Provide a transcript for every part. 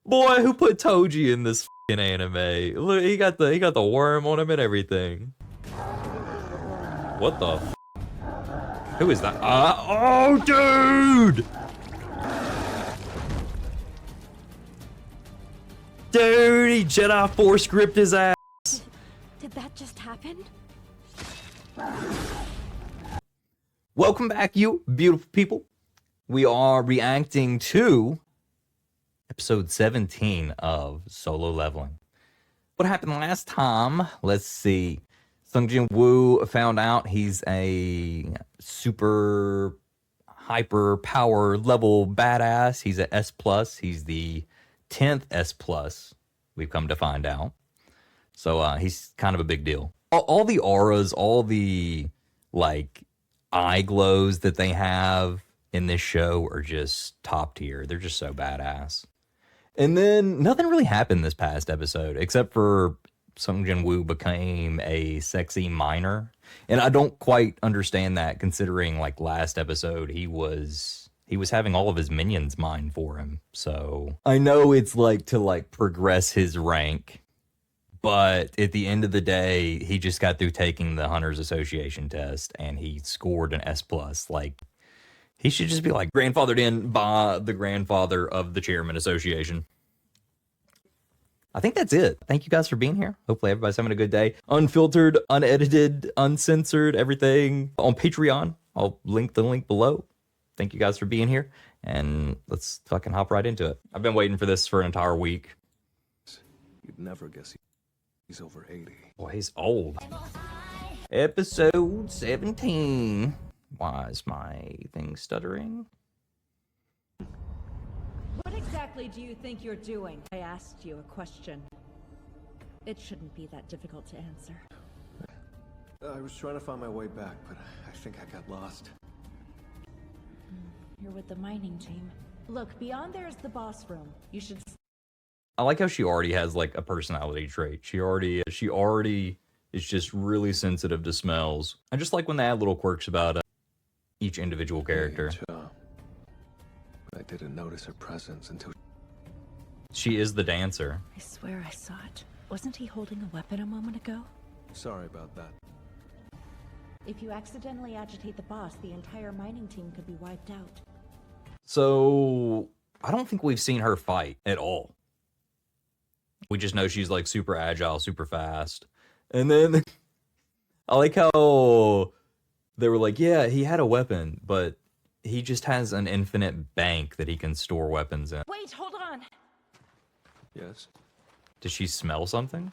Boy, who put Toji in this fucking anime? Look, he got the worm on him and everything. What the? Who is that? Oh, dude! Dude, he Jedi Force gripped his ass. Did that just happen? Welcome back, you beautiful people. We are reacting to episode 17 of Solo Leveling. What happened last time? Let's see. 𝙎𝙊𝘾𝙄𝘼 found out he's a super hyper power level badass. He's an S+. He's the 10th S+, we've come to find out. So he's kind of a big deal. All the auras, all the like eye glows that they have in this show are just top tier. They're just so badass. And then nothing really happened this past episode except for 𝙎𝙊𝘾𝙄𝘼 became a sexy miner. And I don't quite understand that, considering like last episode he was having all of his minions mine for him. So I know it's like to like progress his rank, but at the end of the day, he just got through taking the Hunters Association test and he scored an S+. Like, he should just be like grandfathered in by the grandfather of the Chairman Association. I think that's it. Thank you guys for being here. Hopefully everybody's having a good day. Unfiltered, unedited, uncensored, everything on Patreon. I'll link the link below. Thank you guys for being here. And let's fucking hop right into it. I've been waiting for this for an entire week. You'd never guess he's over 80. Boy, he's old. Episode 17. Why is my thing stuttering? What exactly do you think you're doing? I asked you a question. It shouldn't be that difficult to answer. I was trying to find my way back, but I think I got lost. You're with the mining team. Look, beyond there is the boss room. You should... I like how she already has like a personality trait. She already is just really sensitive to smells. I just like when they add little quirks about each individual character. I didn't notice her presence until... She is the dancer. I swear I saw it. Wasn't he holding a weapon a moment ago? Sorry about that. If you accidentally agitate the boss, the entire mining team could be wiped out. So I don't think we've seen her fight at all. We just know she's like super agile, super fast. And then I like how they were like, yeah, he had a weapon, but he just has an infinite bank that he can store weapons in. Wait, hold on. Yes? Does she smell something?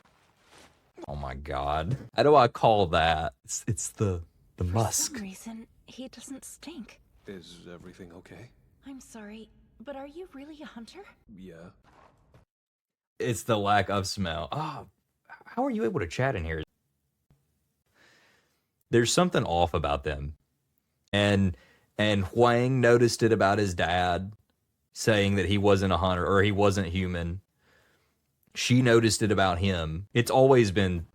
Oh my god. How do I call that? It's the musk. For some reason, he doesn't stink. Is everything okay? I'm sorry, but are you really a hunter? Yeah. It's the lack of smell. Ah, how are you able to chat in here? There's something off about them. And Huang noticed it about his dad, saying that he wasn't a hunter or he wasn't human. She noticed it about him. It's always been,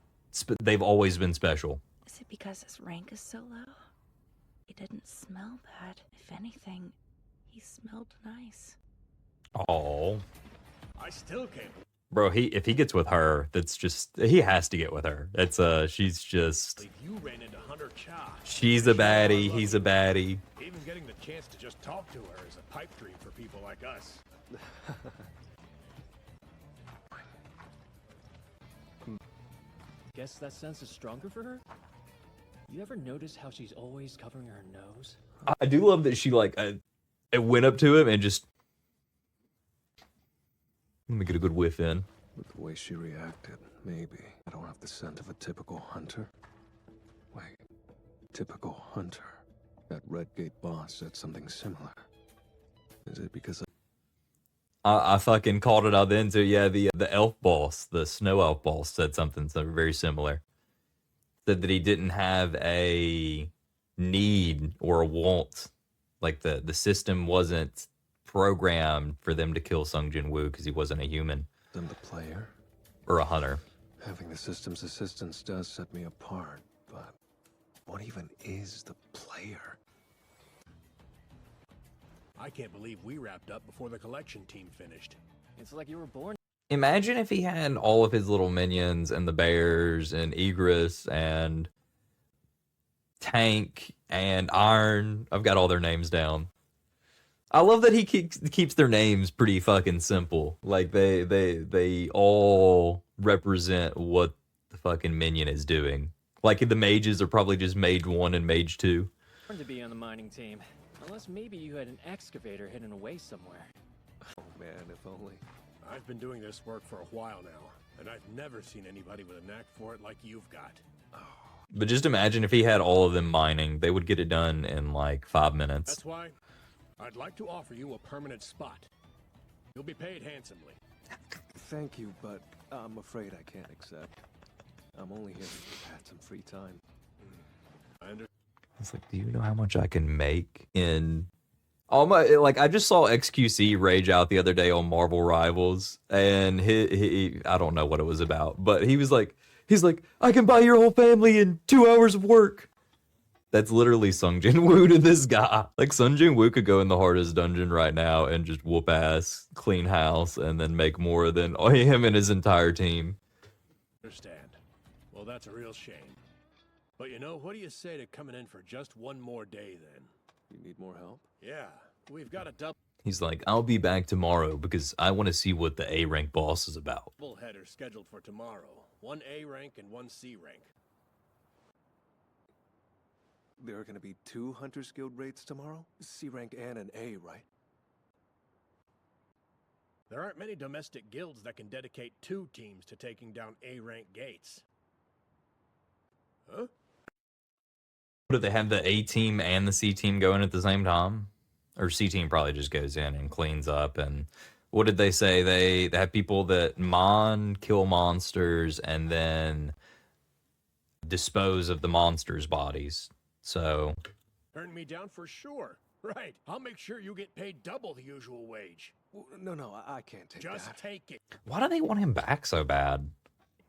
they've always been special. Is it because his rank is so low? He didn't smell bad. If anything, he smelled nice. Oh, I still can't. bro, if he gets with her, that's just, he has to get with her. It's she's just, believe you ran into Hunter Cha. she's a baddie, he's a baddie. Even getting the chance to just talk to her is a pipe dream for people like us. Guess that sense is stronger for her? You ever notice how she's always covering her nose? I do love that she like, it went up to him and just, let me get a good whiff in. With the way she reacted, maybe. I don't have the scent of a typical hunter. Wait, typical hunter. That Red Gate boss said something similar. Is it because I fucking called it out then too. Yeah, the elf boss, the snow elf boss said something so very similar. Said that he didn't have a need or a want. Like the system wasn't programmed for them to kill 𝙎𝙊𝘾𝙄𝘼 because he wasn't a human I'm the player? or a hunter. Having the system's assistance does set me apart, but what even is the player? I can't believe we wrapped up before the collection team finished. It's like you were born. Imagine if he had all of his little minions and the bears and Egress and Tank and Iron. I've got all their names down. I love that he keeps their names pretty fucking simple. Like they all represent what the fucking minion is doing. Like the mages are probably just mage 1 and mage 2. To be on the mining team. Unless maybe you had an excavator hidden away somewhere. Oh man, if only. I've been doing this work for a while now, and I've never seen anybody with a knack for it like you've got. But just imagine if he had all of them mining. They would get it done in like 5 minutes. That's why I'd like to offer you a permanent spot. You'll be paid handsomely. Thank you, but I'm afraid I can't accept. I'm only here because I've had some free time. I understand. It's like, do you know how much I can make in all my, like, I just saw XQC rage out the other day on Marvel Rivals, and he I don't know what it was about, but he's like, I can buy your whole family in 2 hours of work. That's literally Sung Jin Woo to this guy. Like, Sung Jin Woo could go in the hardest dungeon right now and just whoop ass, clean house, and then make more than him and his entire team. Understand. Well, that's a real shame. But you know, what do you say to coming in for just one more day then? You need more help? Yeah, we've got a double He's like, I'll be back tomorrow because I want to see what the A rank boss is about. header scheduled for tomorrow. 1 A rank and 1 C rank. There are going to be 2 Hunters Guild raids tomorrow? C rank and an A, right? There aren't many domestic guilds that can dedicate 2 teams to taking down A rank gates. Huh? Do they have the A team and the C team going at the same time? Or C team probably just goes in and cleans up. And what did they say? They have people that kill monsters and then dispose of the monsters' bodies. So Turn me down for sure. Right. I'll make sure you get paid double the usual wage. No, I can't take Just that. take it. why do they want him back so bad?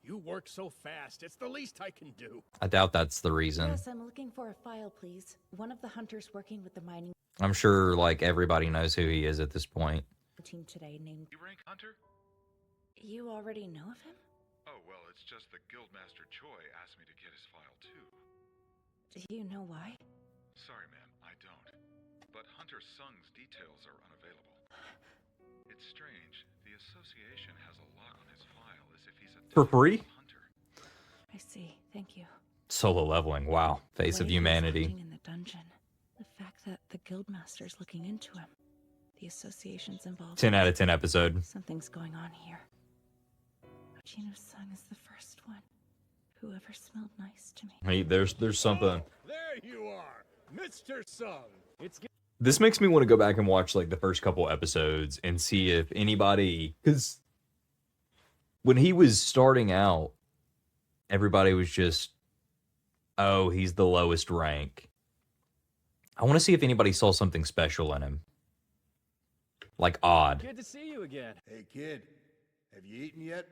You work so fast. It's the least I can do. I doubt that's the reason. Yes, I'm looking for a file, please. One of the hunters working with the mining I'm sure like everybody knows who he is at this point. team today named... You rank Hunter? You already know of him? Oh, well, it's just that Guildmaster Choi asked me to get his file too. Do you know why? Sorry, man, I don't. But Hunter Sung's details are unavailable. It's strange. The association has a lock on his file as if he's a For free? hunter. I see. Thank you. Solo leveling. Wow. Face of Way he was humanity. hunting in the dungeon. The fact that the guildmaster's looking into him. The association's involved. 10 out of 10 episode. Something's going on here. Ochino Sung is the first one. Whoever smelled nice to me. Hey, there's something. There you are, Mr. Sung. It's This makes me want to go back and watch like the first couple episodes and see if anybody, because when he was starting out, everybody was just, oh, he's the lowest rank. I want to see if anybody saw something special in him. Like odd. good to see you again. Hey kid, have you eaten yet?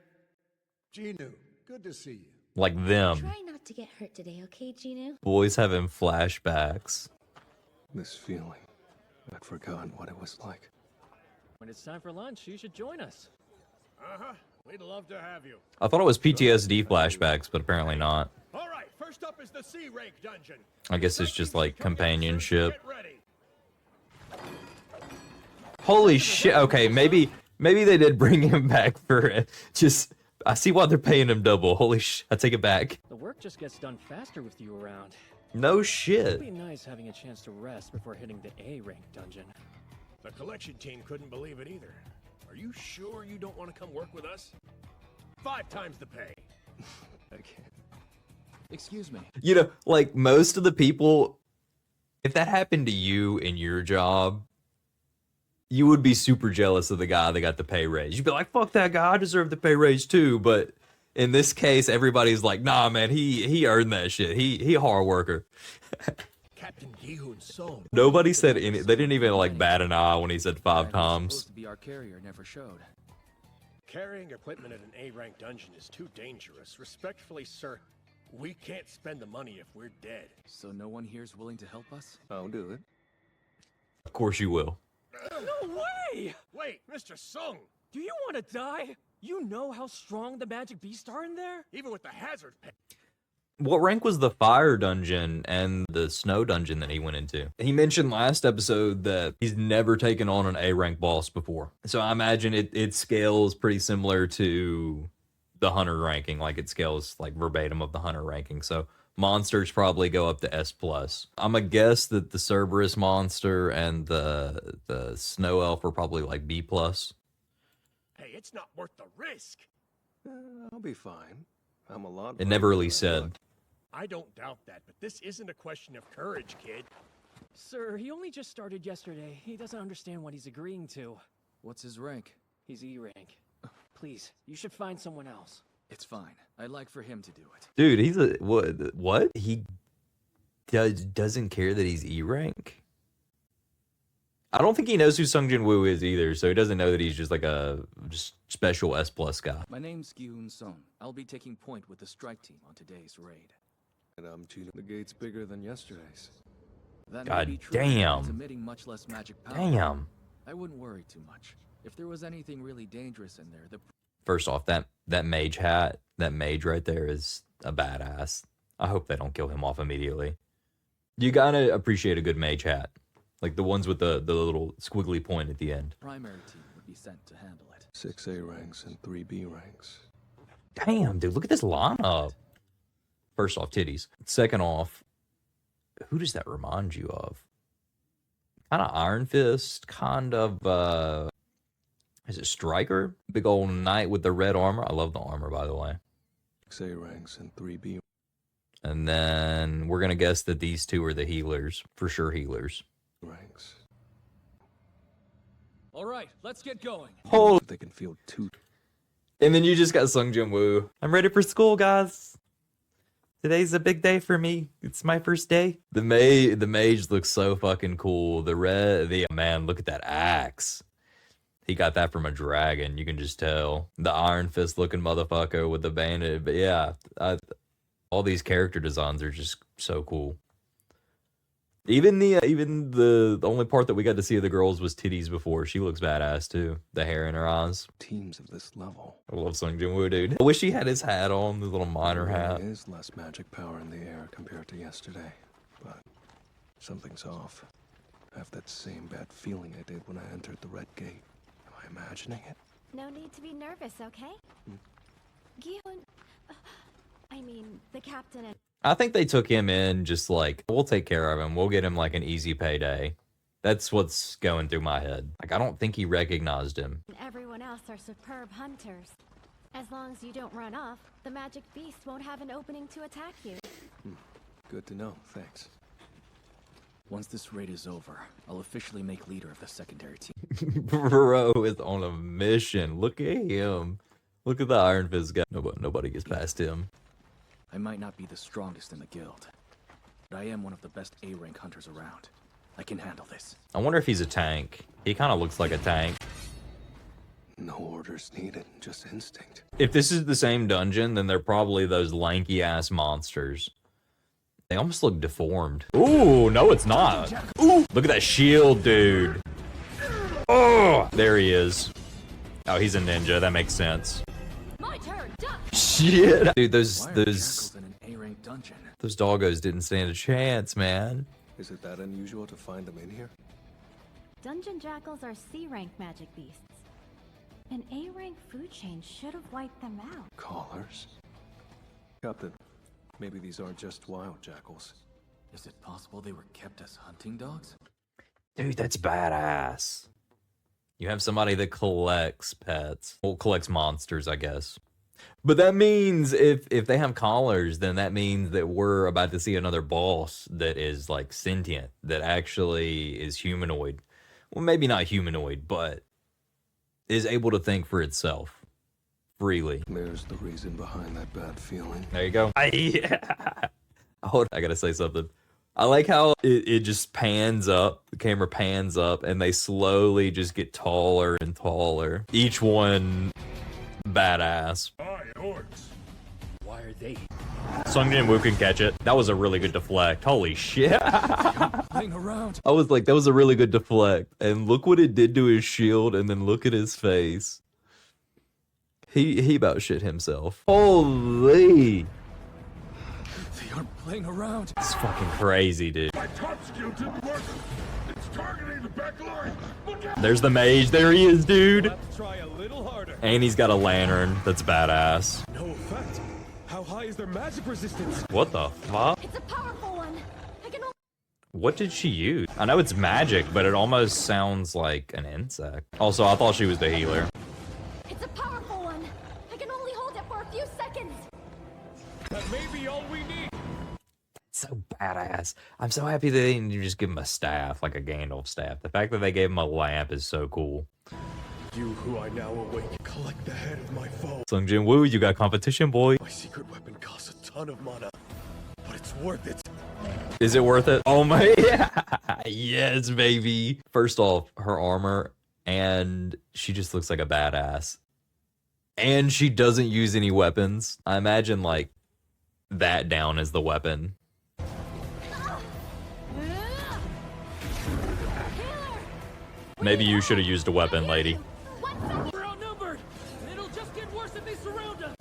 Ginu, good to see you. Like them. Try not to get hurt today, okay, Ginu? Boys having flashbacks. This feeling. I'd forgotten what it was like. When it's time for lunch, you should join us. Uh-huh. We'd love to have you. I thought it was PTSD flashbacks, but apparently not. All right, first up is the C rank dungeon. I guess it's just like companionship. Get ready. Holy shit. Okay, maybe they did bring him back for it. Just, I see why they're paying him double. Holy shit. I take it back. The work just gets done faster with you around. No It'd shit. be nice having a chance to rest before hitting the A rank dungeon. The collection team couldn't believe it either. Are you sure you don't want to come work with us? 5 times the pay. I can't. Excuse me. You know, like most of the people, if that happened to you in your job, you would be super jealous of the guy that got the pay raise. You'd be like, fuck that guy, I deserve the pay raise too. But in this case, everybody's like, nah, man, he earned that shit. He a hard worker. Captain Gi-hoon Song. Nobody said any, they didn't even like bat an eye when he said 5 times. Supposed to be our carrier never showed. Carrying equipment in an A-rank dungeon is too dangerous. Respectfully, sir, we can't spend the money if we're dead. So no one here is willing to help us? I'll do it. Of course you will. No way! Wait, Mr. Sung! Do you want to die? You know how strong the magic beasts are in there? Even with the hazard pay. What rank was the fire dungeon and the snow dungeon that he went into? He mentioned last episode that he's never taken on an A rank boss before. So I imagine it scales pretty similar to the hunter ranking. Like it scales like verbatim of the hunter ranking. So monsters probably go up to S+. I'm gonna guess that the Cerberus monster and the snow elf are probably like B+. Hey, it's not worth the risk. I'll be fine. I'm a lot. It never really braver than I said. look. I don't doubt that, but this isn't a question of courage, kid. Sir, he only just started yesterday. He doesn't understand what he's agreeing to. What's his rank? He's E rank. Please, you should find someone else. It's fine. I'd like for him to do it. Dude, he's a what? He doesn't care that he's E rank? I don't think he knows who Sung Jin-woo is either, so he doesn't know that he's just like a special S+ guy. My name's Gooooo Sung. I'll be taking point with the strike team on today's raid. And I'm cheating. The gate's bigger than yesterday's. That may God be true, but damn. it's emitting much less magic power. Damn. I wouldn't worry too much. If there was anything really dangerous in there, the First off, that mage hat, that mage right there is a badass. I hope they don't kill him off immediately. You gotta appreciate a good mage hat. Like the ones with the little squiggly point at the end. primary team would be sent to handle it. 6 A ranks and 3 B ranks. Damn, dude, look at this lineup. First off, titties. Second off, who does that remind you of? Kind of Iron Fist, kind of, is it Striker? Big old knight with the red armor. I love the armor, by the way. 6 A ranks and 3 B And then we're going to guess that these two are the healers. For sure healers. ranks. All right, let's get going. Oh, They can feel two. and then you just got Sung Jin-woo. I'm ready for school, guys. Today's a big day for me. It's my first day. The mage looks so fucking cool. Man, look at that axe. He got that from a dragon. You can just tell. The Iron Fist looking motherfucker with the bandit. But yeah, all these character designs are just so cool. Even the only part that we got to see of the girls was titties before. She looks badass too. The hair in her eyes. Teams of this level. I love Sung Jin-woo, dude. I wish he had his hat on, the little miner hat. There is less magic power in the air compared to yesterday, but something's off. I have that same bad feeling I did when I entered the Red Gate. Am I imagining it? No need to be nervous, okay? Gi-hun... I mean, the captain and I think they took him in just like, we'll take care of him. We'll get him like an easy payday. That's what's going through my head. Like, I don't think he recognized him. everyone else are superb hunters. As long as you don't run off, the magic beast won't have an opening to attack you. Good to know, thanks. Once this raid is over, I'll officially make leader of the secondary team. Bro is on a mission. Look at him. Look at the Iron Fist guy. Nobody gets past him. I might not be the strongest in the guild, but I am one of the best A-rank hunters around. I can handle this. I wonder if he's a tank. He kind of looks like a tank. No orders needed, just instinct. If this is the same dungeon, then they're probably those lanky ass monsters. They almost look deformed. Ooh, no, it's not. Ooh, look at that shield, dude. Oh, there he is. Oh, he's a ninja. That makes sense. My turn, duck! Shit, dude, Why are jackals in an A-rank dungeon? those doggos didn't stand a chance, man. Is it that unusual to find them in here? Dungeon jackals are C-rank magic beasts. An A-rank food chain should have wiped them out. Callers? Captain, maybe these aren't just wild jackals. Is it possible they were kept as hunting dogs? Dude, that's badass. You have somebody that collects pets. Well, collects monsters, I guess. But that means if they have collars, then that means that we're about to see another boss that is like sentient, that actually is humanoid. Well, maybe not humanoid, but is able to think for itself freely. There's the reason behind that bad feeling. There you go. Hold on, I gotta say something. I like how it just pans up, the camera pans up, and they slowly just get taller and taller. Each one badass. Hi, Orcs. Why are they? Sung Jin-woo can catch it. That was a really good deflect. Holy shit. playing around. I was like, that was a really good deflect. And look what it did to his shield, and then look at his face. He about shit himself. Holy! They aren't playing around. It's fucking crazy, dude. My top skill didn't work. It's targeting the back line. Look out! There's the mage. There he is, dude. We'll have to try a little harder. And he's got a lantern. That's badass. No effect. How high is their magic resistance? What the fuck? It's a powerful one. I can only What did she use? I know it's magic, but it almost sounds like an insect. Also, I thought she was the healer. It's a powerful one. I can only hold it for a few seconds. That may be all we need. So badass. I'm so happy they didn't just give him a staff, like a Gandalf staff. The fact that they gave him a lamp is so cool. You who I now await, collect the head of my foe. Sung Jin Woo, you got competition, boy. My secret weapon costs a ton of mana, but it's worth it. Is it worth it? Oh my, yeah. Yes, baby. First off, her armor, and she just looks like a badass. And she doesn't use any weapons. I imagine, like, that down as the weapon. Maybe you should have used a weapon, lady. We're outnumbered. It'll just get worse if they surround us.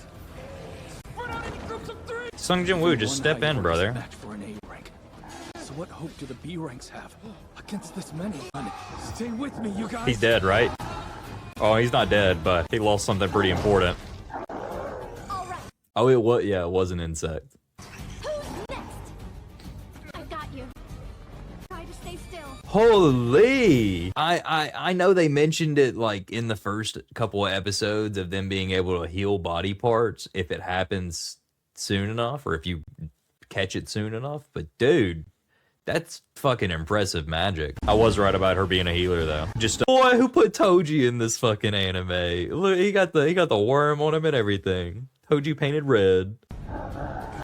Spread out in groups of 3. Sung Jin Woo, just step in, brother. Match for an A rank. So what hope do the B ranks have against this many? Stay with me, you guys. He's dead, right? Oh, he's not dead, but he lost something pretty important. All right. Oh, it was, yeah, it was an insect. Who's next? I've got you. Try to stay still. Holy! I know they mentioned it like in the first couple of episodes of them being able to heal body parts if it happens soon enough or if you catch it soon enough. But dude, that's fucking impressive magic. I was right about her being a healer though. Just a boy who put Toji in this fucking anime. Look, he got the worm on him and everything. Toji painted red.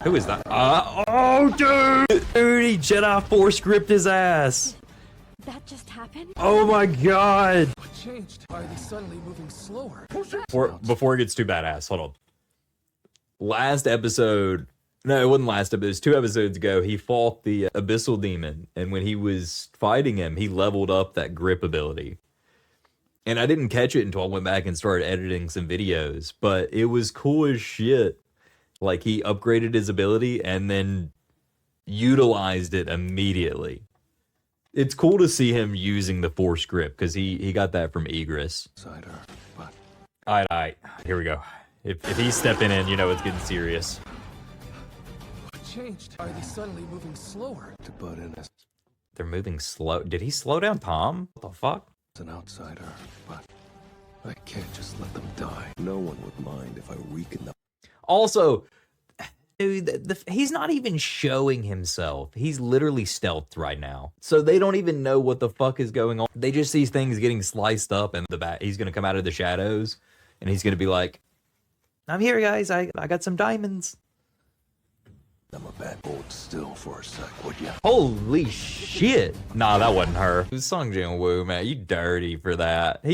Who is that? Oh, dude! Dude, he Jedi Force gripped his ass. That just happened? Oh my god! What changed? Why are they suddenly moving slower? Before it gets too badass, hold on. Last episode, no, it wasn't last episode, it was 2 episodes ago, he fought the Abyssal Demon, and when he was fighting him, he leveled up that grip ability. And I didn't catch it until I went back and started editing some videos, but it was cool as shit. Like, he upgraded his ability and then utilized it immediately. It's cool to see him using the Force grip, because he got that from Egress. Alright, here we go. If he's stepping in, you know it's getting serious. What changed? Why are they suddenly moving slower? To butt in as They're moving slow. Did he slow down Tom? What the fuck? an outsider, but I can't just let them die. No one would mind if I weaken them. Also, dude, he's not even showing himself. He's literally stealthed right now. So they don't even know what the fuck is going on. They just see things getting sliced up and he's going to come out of the shadows and he's going to be like, I'm here, guys. I got some diamonds. I'm a bad hold still for a sec, would ya? Holy shit. Nah, that wasn't her. It was Sung Jin Woo, man. You dirty for that.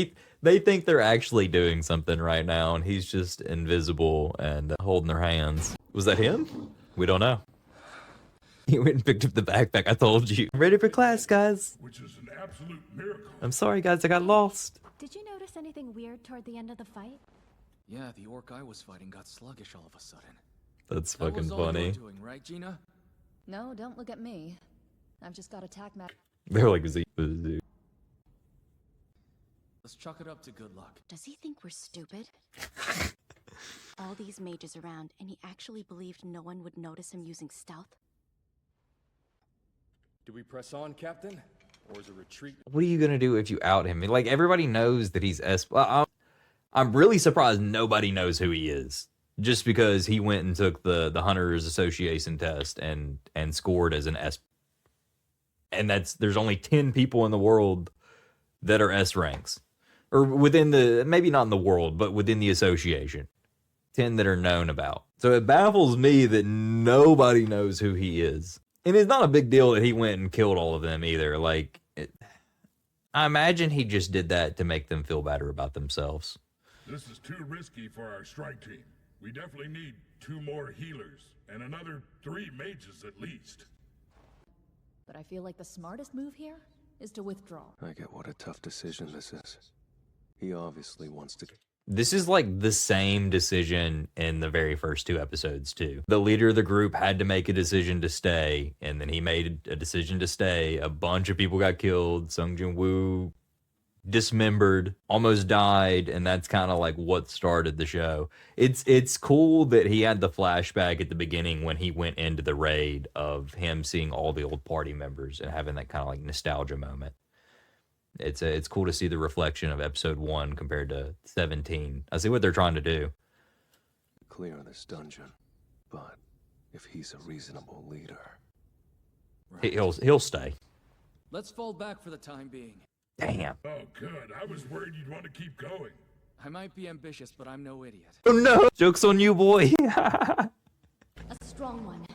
They think they're actually doing something right now, and he's just invisible and holding their hands. Was that him? We don't know. He went and picked up the backpack. I told you. I'm ready for class, guys. Which is an absolute miracle. I'm sorry, guys. I got lost. Did you notice anything weird toward the end of the fight? Yeah, the orc I was fighting got sluggish all of a sudden. That's That fucking was all funny. you're doing, right, Gina? No, don't look at me. I've just got attack map. They're like, is he? Dude. Let's chalk it up to good luck. Does he think we're stupid? All these mages around, and he actually believed no one would notice him using stealth? Do we press on, Captain? Or is it retreat? What are you gonna do if you out him? Like, everybody knows that he's I'm really surprised nobody knows who he is. Just because he went and took the Hunters Association test and scored as an S. And there's only 10 people in the world that are S ranks. Or within maybe not in the world, but within the association. 10 that are known about. So it baffles me that nobody knows who he is. And it's not a big deal that he went and killed all of them either. Like, I imagine he just did that to make them feel better about themselves. This is too risky for our strike team. We definitely need 2 more healers and another 3 mages at least. but I feel like the smartest move here is to withdraw. I get what a tough decision this is. He obviously wants to... This is like the same decision in the very first 2 episodes, too. The leader of the group had to make a decision to stay, and then he made a decision to stay. A bunch of people got killed. Sung Jin-woo dismembered, almost died, and that's kind of like what started the show. It's cool that he had the flashback at the beginning when he went into the raid of him seeing all the old party members and having that kind of like nostalgia moment. It's cool to see the reflection of episode 1 compared to 17. I see what they're trying to do. Clear this dungeon, but if he's a reasonable leader... Right. He'll stay. Let's fall back for the time being. Damn. Oh, good. I was worried you'd want to keep going. I might be ambitious, but I'm no idiot. Oh no! Joke's on you, boy. A strong one.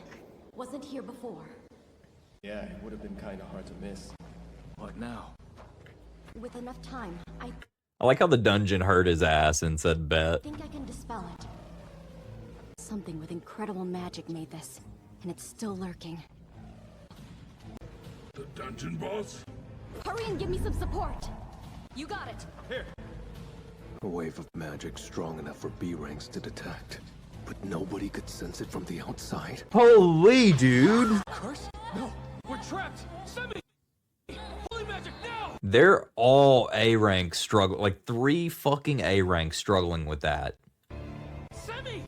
Wasn't here before. Yeah, it would have been kind of hard to miss. What now? With enough time, I like how the dungeon hurt his ass and said bet. think I can dispel it. Something with incredible magic made this, and it's still lurking. The dungeon boss? Hurry and give me some support! You got it! Here. A wave of magic strong enough for B ranks to detect, but nobody could sense it from the outside. Holy dude! Curse? No, we're trapped! Semi! Holy magic now! They're all A rank struggle, like 3 fucking A ranks struggling with that. Semi!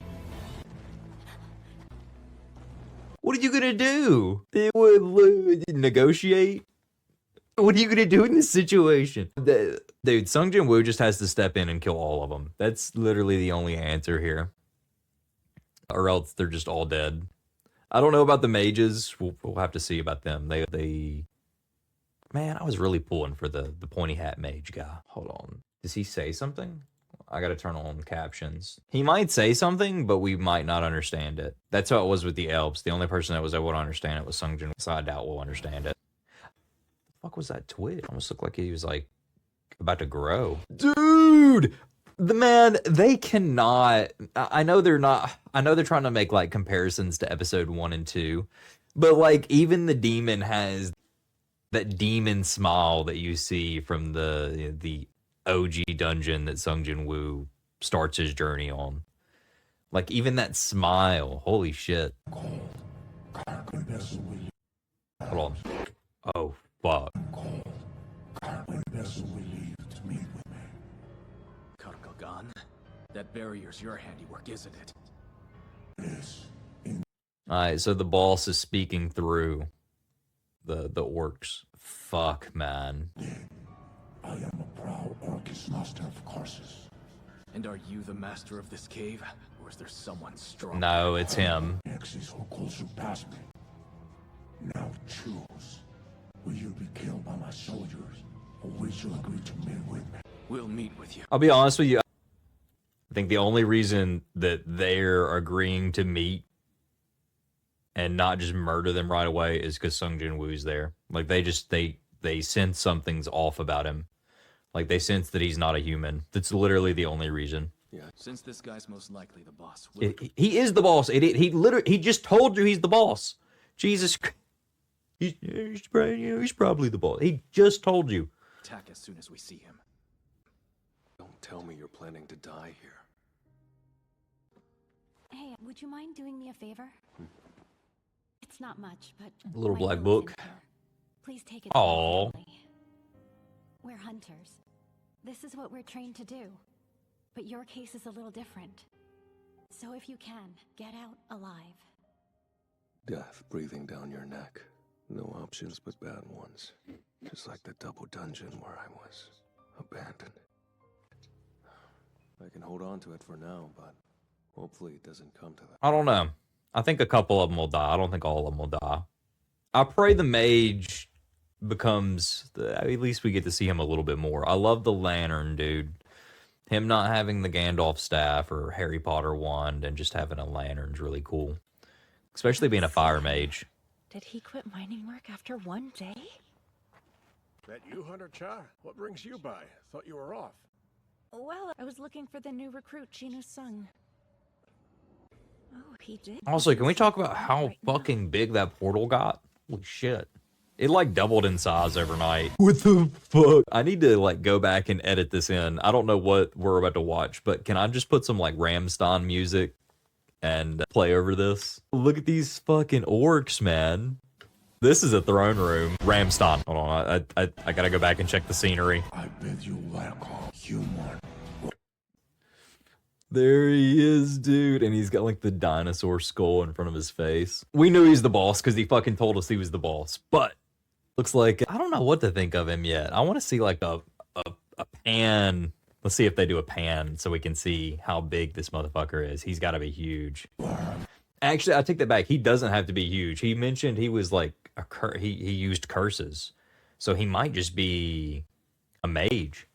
What are you gonna do? They would negotiate? What are you gonna do in this situation? Dude, Sung Jin-woo just has to step in and kill all of them. That's literally the only answer here. Or else they're just all dead. I don't know about the mages. We'll have to see about them. They... Man, I was really pulling for the pointy hat mage guy. Hold on. Does he say something? I gotta turn on captions. He might say something, but we might not understand it. That's how it was with the elves. The only person that was able to understand it was Sung Jin-woo, so I doubt we'll understand it. What the fuck was that twitch? Almost looked like he was like about to grow. Dude! The man, they cannot... I know they're not... I know they're trying to make like comparisons to episode 1 and 2, but like even the demon has that demon smile that you see from the OG dungeon that Sung Jin-woo starts his journey on. Like even that smile, holy shit. Hold on. Oh fuck. Gung, that barrier's your handiwork, isn't it? Alright, so the boss is speaking through the orcs. Fuck, man. I am a proud Orcish master of curses. And are you the master of this cave? Or is there someone strong? No, it's him. X's who could surpass me. Now choose. Will you be killed by my soldiers, or will you agree to meet with me? We'll meet with you. I'll be honest with you. I think the only reason that they're agreeing to meet and not just murder them right away is because Sung Jin-woo's there. Like they sense something's off about him. Like they sense that he's not a human. That's literally the only reason. Yeah. Since this guy's most likely the boss, he is the boss. He just told you he's the boss. Jesus Christ. He's probably the boss. He just told you. Attack as soon as we see him. Don't tell me you're planning to die here. Hey, would you mind doing me a favor? It's not much, but A little my black will is book. in here. Please take it. Aw. We're hunters. This is what we're trained to do. But your case is a little different. So if you can, get out alive. Death breathing down your neck. No options but bad ones. Just like the double dungeon where I was abandoned. I can hold on to it for now, but hopefully it doesn't come to that. I don't know. I think a couple of them will die. I don't think all of them will die. I pray the mage becomes... At least we get to see him a little bit more. I love the lantern, dude. Him not having the Gandalf staff or Harry Potter wand and just having a lantern's really cool. Especially being a fire mage. Did he quit mining work after 1 day? That you, Hunter Cha? What brings you by? Thought you were off. Well, I was looking for the new recruit, Jinu Sung. Oh, he did. Also, can we talk about how fucking big that portal got? Holy shit. It like doubled in size overnight. What the fuck? I need to like go back and edit this in. I don't know what we're about to watch, but can I just put some like Ramstein music and play over this? Look at these fucking orcs, man. This is a throne room. Ramstein. Hold on, I gotta go back and check the scenery. I bid you welcome, human. There he is, dude. And he's got like the dinosaur skull in front of his face. We knew he's the boss because he fucking told us he was the boss. But looks like, I don't know what to think of him yet. I want to see like a pan. Let's see if they do a pan so we can see how big this motherfucker is. He's got to be huge. Actually, I take that back. He doesn't have to be huge. He mentioned he was like, he used curses. So he might just be a mage.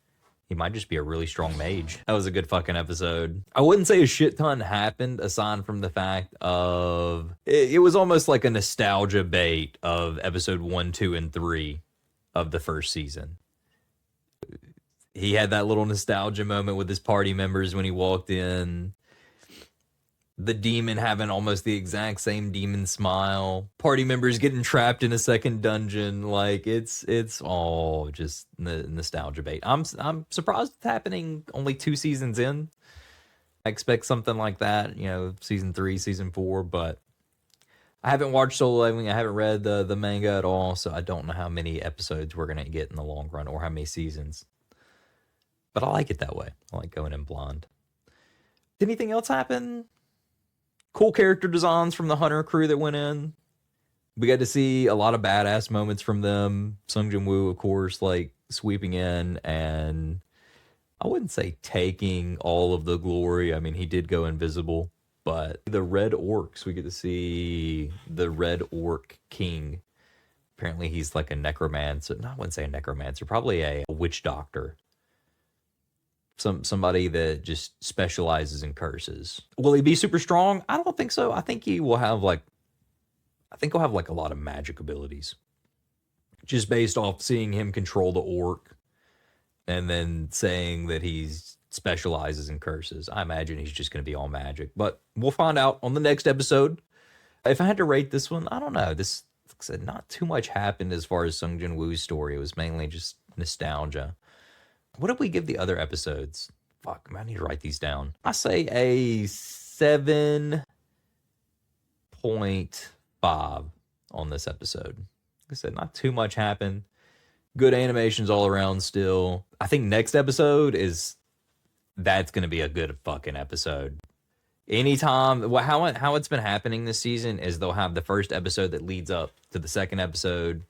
He might just be a really strong mage. That was a good fucking episode. I wouldn't say a shit ton happened aside from the fact of it was almost like a nostalgia bait of episode 1, 2, and 3 of the first season. He had that little nostalgia moment with his party members when he walked in. The demon having almost the exact same demon smile. Party members getting trapped in a second dungeon. Like it's all just nostalgia bait. I'm surprised it's happening only 2 seasons in. I expect something like that, you know, season 3, season 4, but I haven't watched Solo Leveling. I haven't read the manga at all, so I don't know how many episodes we're gonna get in the long run or how many seasons. But I like it that way. I like going in blind. Did anything else happen? Cool character designs from the Hunter crew that went in. We got to see a lot of badass moments from them. Sung Jin-woo, of course, like sweeping in and I wouldn't say taking all of the glory. I mean, he did go invisible, but the Red Orcs, we get to see the Red Orc King. Apparently he's like a necromancer. No, I wouldn't say a necromancer, probably a witch doctor. Somebody that just specializes in curses. Will he be super strong? I don't think so. I think he will have like, he'll have like a lot of magic abilities. Just based off seeing him control the orc and then saying that he specializes in curses. I imagine he's just going to be all magic, but we'll find out on the next episode. If I had to rate this one, I don't know. This, like I said, not too much happened as far as Sung Jin-woo's story. It was mainly just nostalgia. What did we give the other episodes? Fuck, I need to write these down. I say a 7.5 on this episode. Like I said, not too much happened. Good animations all around still. I think next episode that's going to be a good fucking episode. Anytime, how it's been happening this season is they'll have the first episode that leads up to the second episode.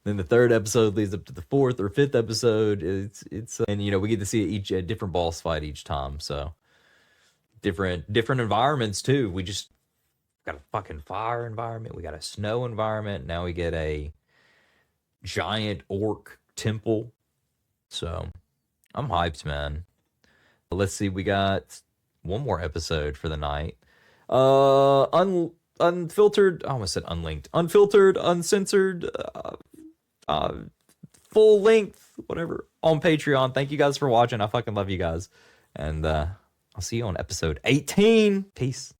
Then the third episode leads up to the 4th or 5th episode. It's and you know, we get to see a different boss fight each time. So different environments too. We just got a fucking fire environment. We got a snow environment. Now we get a giant orc temple. So I'm hyped, man. Let's see. We got one more episode for the night. Unfiltered. I almost said unlinked. Unfiltered, uncensored. Full length, whatever, on Patreon. Thank you guys for watching. I fucking love you guys. And I'll see you on episode 18. Peace.